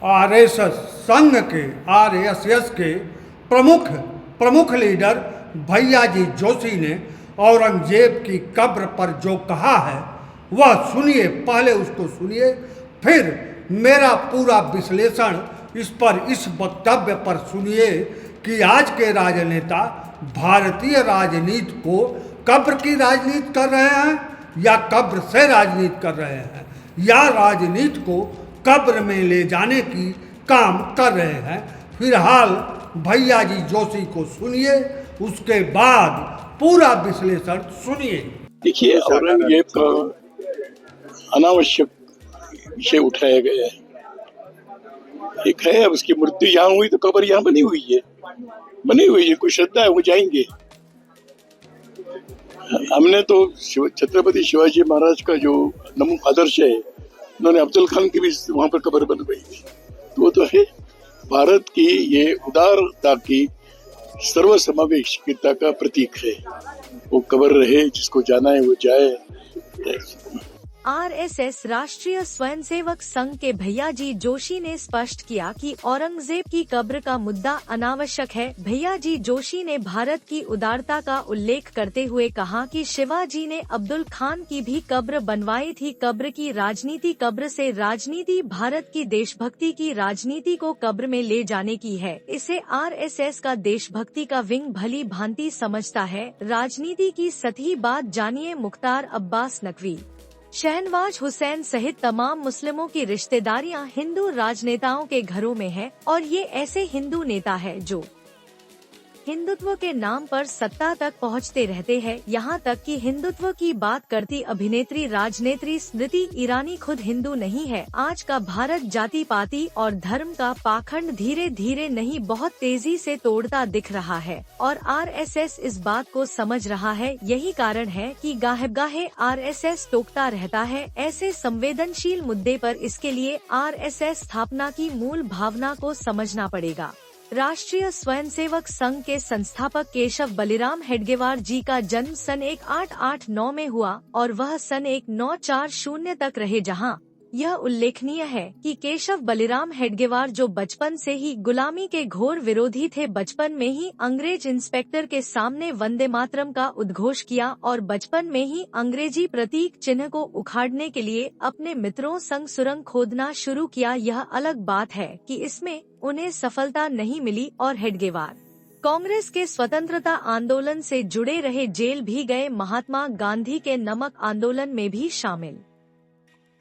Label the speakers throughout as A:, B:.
A: RSS संघ के RSS के प्रमुख लीडर भैयाजी जोशी ने औरंगजेब की कब्र पर जो कहा है वह सुनिए, पहले उसको सुनिए, फिर मेरा पूरा विश्लेषण इस वक्तव्य पर सुनिए कि आज के राजनेता भारतीय राजनीति को कब्र की राजनीति कर रहे हैं या कब्र से राजनीति कर रहे हैं या राजनीति को कब्र में ले जाने की काम कर रहे हैं। फिलहाल भैयाजी जोशी को सुनिए, उसके बाद पूरा विश्लेषण सुनिए।
B: देखिए, औरंगजेब का अनावश्यक विषय उठाया गया है। एक है, अब उसकी मृत्यु यहाँ हुई तो कब्र यहाँ बनी हुई है, कोई श्रद्धा है वो जाएंगे। हमने तो छत्रपति शिवाजी महाराज का जो नमूना आदर्श है, उन्होंने अफजल खान की भी वहां पर कब्र बनवाई थी, तो वो तो है भारत की ये उदारता की सर्वसमावेशिता का प्रतीक है। वो कब्र रहे, जिसको जाना है वो जाए।
C: आरएसएस राष्ट्रीय स्वयंसेवक संघ के भैयाजी जोशी ने स्पष्ट किया कि औरंगजेब की कब्र का मुद्दा अनावश्यक है। भैयाजी जोशी ने भारत की उदारता का उल्लेख करते हुए कहा कि शिवाजी ने अब्दुल खान की भी कब्र बनवाई थी। कब्र की राजनीति, कब्र से राजनीति, भारत की देशभक्ति की राजनीति को कब्र में ले जाने की है। इसे आरएसएस का देशभक्ति का विंग भली भांति समझता है। राजनीति की सतही बात जानिए। मुख्तार अब्बास नकवी, शहनवाज हुसैन सहित तमाम मुस्लिमों की रिश्तेदारियां हिंदू राजनेताओं के घरों में है और ये ऐसे हिंदू नेता है जो हिंदुत्व के नाम पर सत्ता तक पहुंचते रहते हैं। यहाँ तक कि हिंदुत्व की बात करती अभिनेत्री राजनेत्री स्मृति ईरानी खुद हिंदू नहीं है। आज का भारत जाति पाति और धर्म का पाखंड धीरे धीरे नहीं, बहुत तेजी से तोड़ता दिख रहा है और आरएसएस इस बात को समझ रहा है। यही कारण है कि गाहे आरएसएस टोकता रहता है ऐसे संवेदनशील मुद्दे पर। इसके लिए आरएसएस स्थापना की मूल भावना को समझना पड़ेगा। राष्ट्रीय स्वयंसेवक संघ के संस्थापक केशव बलिराम हेडगेवार जी का जन्म सन 1889 में हुआ और वह सन 1940 तक रहे। जहां यह उल्लेखनीय है कि केशव बलिराम हेडगेवार जो बचपन से ही गुलामी के घोर विरोधी थे, बचपन में ही अंग्रेज इंस्पेक्टर के सामने वंदे मातरम का उद्घोष किया और बचपन में ही अंग्रेजी प्रतीक चिन्ह को उखाड़ने के लिए अपने मित्रों संग सुरंग खोदना शुरू किया। यह अलग बात है कि इसमें उन्हें सफलता नहीं मिली और हेडगेवार कांग्रेस के स्वतंत्रता आंदोलन से जुड़े रहे, जेल भी गए, महात्मा गांधी के नमक आंदोलन में भी शामिल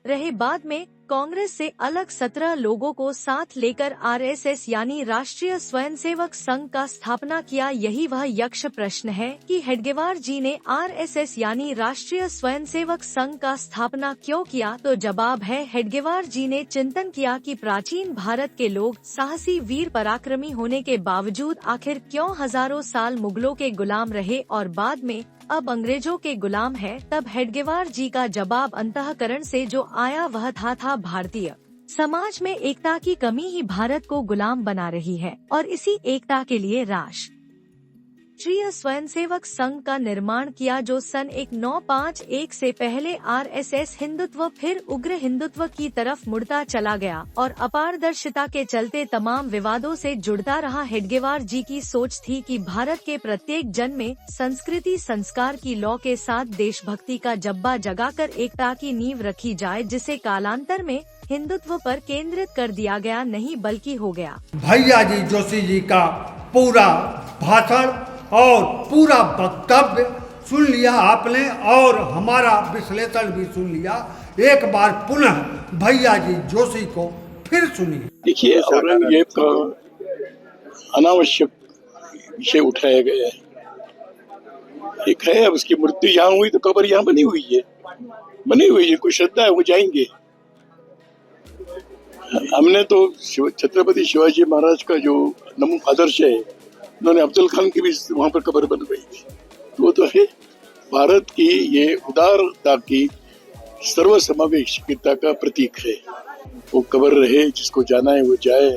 C: रहे। बाद में कांग्रेस से अलग 17 लोगों को साथ लेकर आरएसएस यानी राष्ट्रीय स्वयंसेवक संघ का स्थापना किया। यही वह यक्ष प्रश्न है कि हेडगेवार जी ने आरएसएस यानी राष्ट्रीय स्वयंसेवक संघ का स्थापना क्यों किया? तो जवाब है, हेडगेवार जी ने चिंतन किया कि प्राचीन भारत के लोग साहसी वीर पराक्रमी होने के बावजूद आखिर क्यों हजारों साल मुगलों के गुलाम रहे और बाद में अब अंग्रेजों के गुलाम है। तब हेडगेवार जी का जवाब अंतःकरण से जो आया वह था भारतीय समाज में एकता की कमी ही भारत को गुलाम बना रही है और इसी एकता के लिए राष्ट्रीय स्वयंसेवक संघ का निर्माण किया, जो सन 1951 से पहले आरएसएस हिंदुत्व फिर उग्र हिंदुत्व की तरफ मुड़ता चला गया और अपारदर्शिता के चलते तमाम विवादों से जुड़ता रहा। हेडगेवार जी की सोच थी कि भारत के प्रत्येक जन में संस्कृति संस्कार की लौ के साथ देशभक्ति का जब्बा जगाकर एकता की नींव रखी जाए, जिसे कालांतर में हिंदुत्व पर केंद्रित कर दिया गया नहीं बल्कि हो गया।
A: भैयाजी जोशी जी का पूरा भाषण और पूरा वक्तव्य सुन लिया आपने और हमारा विश्लेषण भी सुन लिया। एक बार पुनः भैयाजी जोशी को फिर सुनिए।
B: देखिए, औरंगजेब का अनावश्यक विषय उठाया गया है। एक है, अब उसकी मृत्यु यहाँ हुई तो कब्र यहाँ बनी हुई है, कोई श्रद्धा है वो जाएंगे। हमने तो छत्रपति शिवाजी महाराज का जो नमूना आदर्श है, उन्होंने अफजल खान की भी वहां पर कब्र बनवाई थी, तो वो तो है भारत की ये उदारता की सर्वसमावेशिता का प्रतीक है। वो कब्र रहे, जिसको जाना है वो जाए।